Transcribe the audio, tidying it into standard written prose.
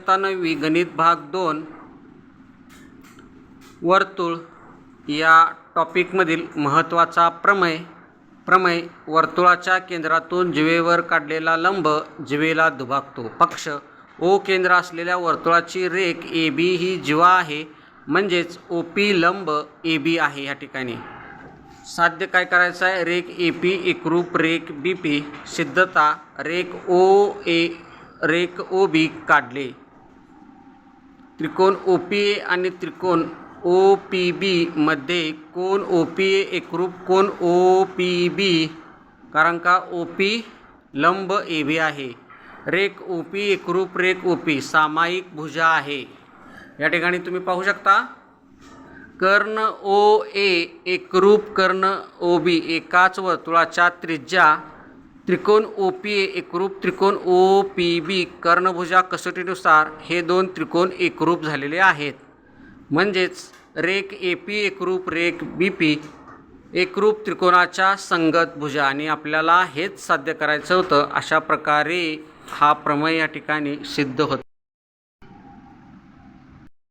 9वी गणित भाग 2 वर्तुळ या टॉपिकमधील महत्त्वाचा प्रमेय वर्तुळाच्या केंद्रातून जिवेवर काढलेला लंब जिवेला दुभागतो. पक्ष ओ केंद्र असलेल्या वर्तुळाची रेख ए बी ही जिवा आहे, म्हणजेच ओ पी लंब ए बी आहे. या ठिकाणी साध्य काय करायचं आहे? रेख ए पी एकरूप रेख बी पी. सिद्धता रेख ओ बी काढले. त्रिकोण ओ पी ए आणि त्रिकोण ओ पी बी मध्ये कोन ओ पी ए एकरूप कोन ओ पी बी, कारण का ओ पी लंब ए बी आहे. रेख ओ पी एकरूप रेख ओ पी सामायिक भुजा आहे. या ठिकाणी तुम्ही पाहू शकता कर्ण ओ ए एकरूप कर्ण ओ बी. एकाच वर्तुळाच्या त्रिज्या त्रिकोण ओ पी ए एकरूप त्रिकोण ओ पी बी कर्णभुजा कसोटीनुसार हे दोन त्रिकोण एकरूप झालेले आहेत. म्हणजेच रेख ए पी एकरूप रेख बी पी एकरूप त्रिकोणाच्या संगत भुजा. आणि आपल्याला हेच साध्य करायचं होतं. अशा प्रकारे हा प्रमेय या ठिकाणी सिद्ध होतो.